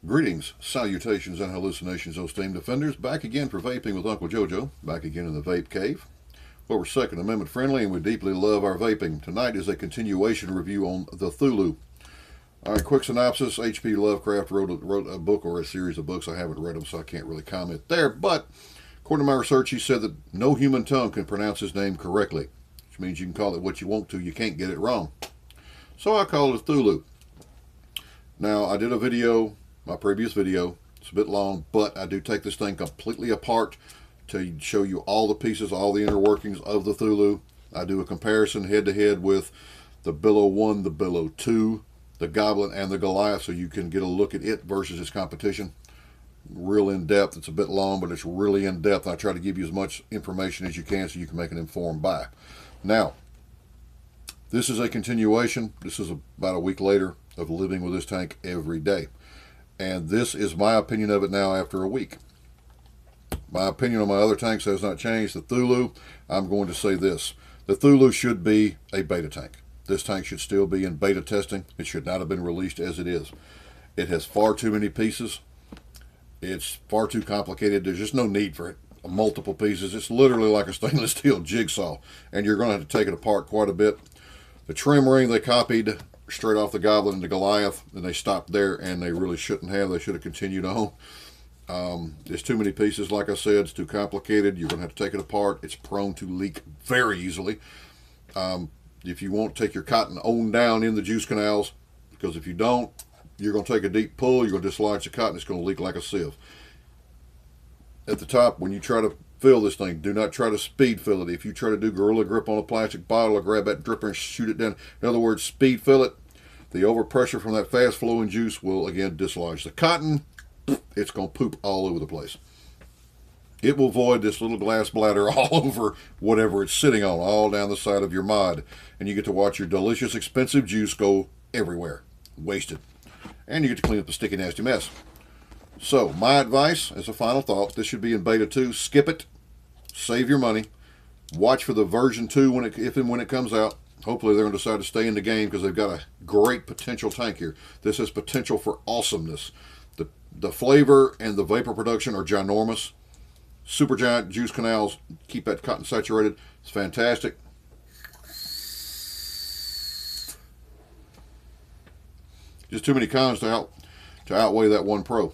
Greetings, salutations, and hallucinations, O Steam Defenders. Back again for vaping with Uncle JoJo. Back again in the vape cave, where we're Second Amendment friendly and we deeply love our vaping. Tonight is a continuation review on the Cthulhu. All right, quick synopsis. H.P. Lovecraft wrote a book or a series of books. I haven't read them, so I can't really comment there. But according to my research, he said that no human tongue can pronounce his name correctly, which means you can call it what you want to. You can't get it wrong. So I call it Cthulhu. Now, I did a video, my previous video. It's a bit long, but I do take this thing completely apart to show you all the pieces, all the inner workings of the Cthulhu. I do a comparison head-to-head with the Billow 1, the Billow 2, the Goblin, and the Goliath, so you can get a look at it versus its competition. Real in-depth. It's a bit long, but it's really in-depth. I try to give you as much information as you can so you can make an informed buy. Now, this is a continuation. This is about a week later of living with this tank every day. And this is my opinion of it now after a week. My opinion on my other tanks has not changed. The Cthulhu, I'm going to say this. The Cthulhu should be a beta tank. This tank should still be in beta testing. It should not have been released as it is. It has far too many pieces. It's far too complicated. There's just no need for it. Multiple pieces. It's literally like a stainless steel jigsaw. And you're going to have to take it apart quite a bit. The trim ring they copied straight off the Goblin and the Goliath, and they stopped there, and they really shouldn't have. They should have continued on. There's too many pieces, like I said. It's too complicated. You're going to have to take it apart. It's prone to leak very easily. If you won't take your cotton on down in the juice canals, because if you don't, you're going to take a deep pull, you're going to dislodge the cotton, it's going to leak like a sieve. At the top, when you try to fill this thing, do not try to speed fill it. If you try to do gorilla grip on a plastic bottle or grab that dripper and shoot it down, in other words, speed fill it, the overpressure from that fast flowing juice will again dislodge the cotton. It's going to poop all over the place. It will void this little glass bladder all over whatever it's sitting on, all down the side of your mod. And you get to watch your delicious, expensive juice go everywhere. Wasted. And you get to clean up the sticky, nasty mess. So, my advice, as a final thought, this should be in beta 2. Skip it. Save your money. Watch for the version 2 if and when it comes out. Hopefully they're going to decide to stay in the game because they've got a great potential tank here. This has potential for awesomeness. The flavor and the vapor production are ginormous. Super giant juice canals. Keep that cotton saturated. It's fantastic. Just too many cons to outweigh that one pro.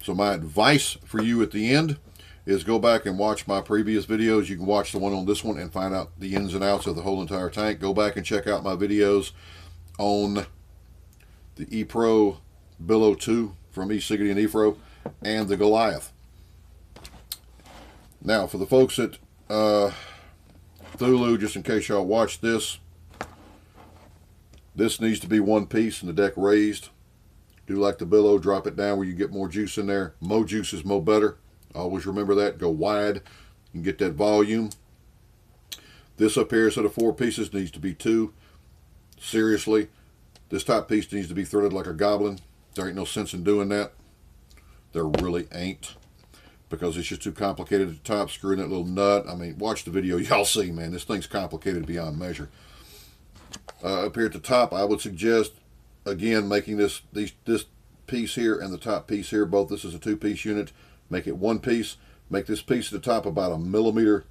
So my advice for you at the end is go back and watch my previous videos. You can watch the one on this one and find out the ins and outs of the whole entire tank. Go back and check out my videos on the E-Pro Billow 2 from E-Siggity and E-Fro and the Goliath. Now, for the folks at Cthulhu, just in case y'all watch this, this needs to be one piece and the deck raised. Do like the Billow, drop it down where you get more juice in there. Mo juice is mo better. Always remember that. Go wide. You can get that volume. This up here, instead of 4 pieces, needs to be 2. Seriously, this top piece needs to be threaded like a Goblin. There ain't no sense in doing that. There really ain't. Because it's just too complicated at the top, screwing that little nut. I mean, watch the video. Y'all see, man, this thing's complicated beyond measure. Up here at the top, I would suggest, again, making this piece here and the top piece here, both this is a 2-piece unit. Make it 1 piece. Make this piece at the top about 1 millimeter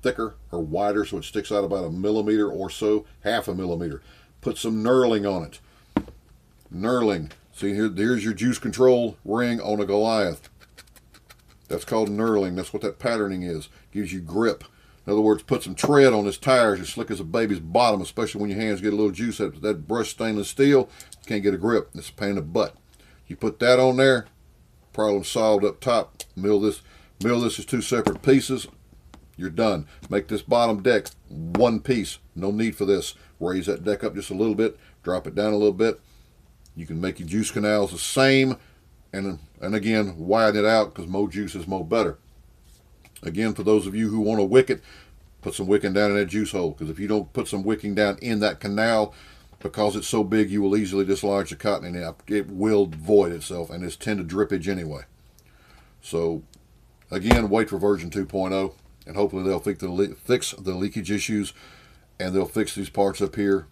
thicker or wider, so it sticks out about 1 millimeter or so, half a millimeter. Put some knurling on it. Knurling. See, here's your juice control ring on a Goliath. That's called knurling. That's what that patterning is. Gives you grip. In other words, put some tread on his tires as slick as a baby's bottom, especially when your hands get a little juice. That brushed stainless steel, you can't get a grip. It's a pain in the butt. You put that on there, problem solved up top. Mill this as 2 separate pieces. You're done. Make this bottom deck 1 piece. No need for this. Raise that deck up just a little bit. Drop it down a little bit. You can make your juice canals the same. And again, widen it out because more juice is more better. Again, for those of you who want to wick it, put some wicking down in that juice hole. Because if you don't put some wicking down in that canal, because it's so big, you will easily dislodge the cotton and it will void itself. And it's tend to drippage anyway. So, again, wait for version 2.0. And hopefully they'll fix the leakage issues. And they'll fix these parts up here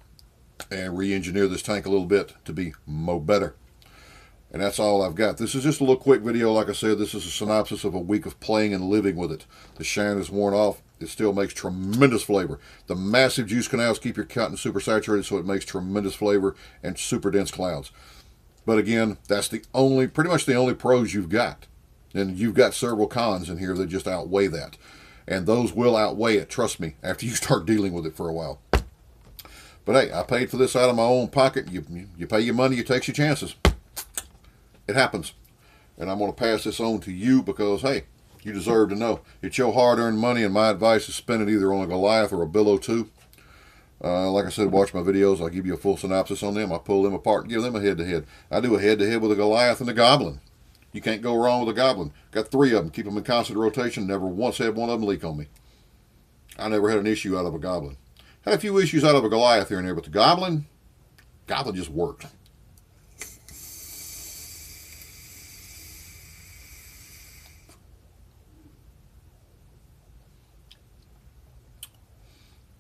and re-engineer this tank a little bit to be mo better. And that's all I've got. This is just a little quick video. Like I said, this is a synopsis of a week of playing and living with it. The shine is worn off. It still makes tremendous flavor. The massive juice canals keep your cotton super saturated, so it makes tremendous flavor and super dense clouds. But again, that's pretty much the only pros you've got. And you've got several cons in here that just outweigh that. And those will outweigh it, trust me, after you start dealing with it for a while. But hey, I paid for this out of my own pocket. You pay your money, you take your chances. It happens. And I'm going to pass this on to you because, hey, you deserve to know. It's your hard-earned money, and my advice is spend it either on a Goliath or a Billow 2. Like I said, watch my videos. I'll give you a full synopsis on them. I pull them apart and give them a head-to-head. I do a head-to-head with a Goliath and a Goblin. You can't go wrong with a Goblin. Got 3 of them. Keep them in constant rotation. Never once had one of them leak on me. I never had an issue out of a Goblin. Had a few issues out of a Goliath here and there, but the Goblin just worked.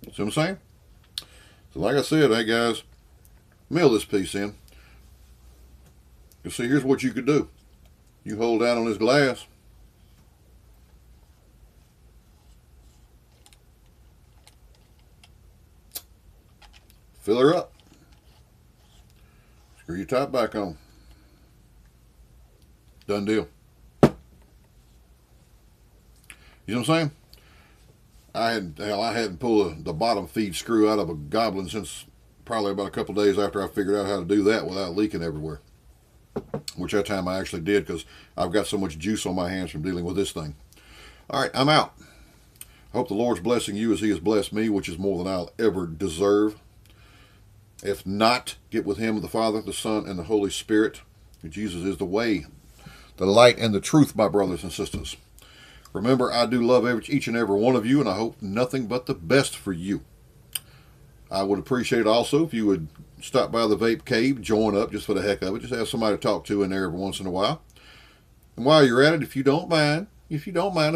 See what I'm saying? So like I said, hey guys, mail this piece in. You see, here's what you could do. You hold down on this glass. Fill her up. Screw your top back on. Done deal. You know what I'm saying? I hadn't pulled the bottom feed screw out of a Goblin since probably about a couple of days after I figured out how to do that without leaking everywhere. Which that time I actually did because I've got so much juice on my hands from dealing with this thing. All right, I'm out. I hope the Lord's blessing you as he has blessed me, which is more than I'll ever deserve. If not, get with him, the Father, the Son, and the Holy Spirit. Jesus is the way, the light, and the truth, my brothers and sisters. Remember, I do love each and every one of you, and I hope nothing but the best for you. I would appreciate also if you would stop by the Vape Cave, join up just for the heck of it. Just have somebody to talk to in there every once in a while. And while you're at it, if you don't mind, if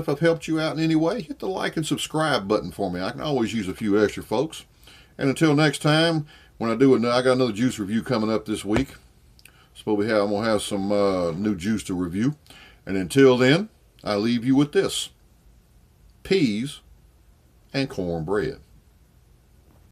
I've helped you out in any way, hit the like and subscribe button for me. I can always use a few extra folks. And until next time, when I got another juice review coming up this week. I'm going to have some new juice to review. And until then, I leave you with this: peas and cornbread.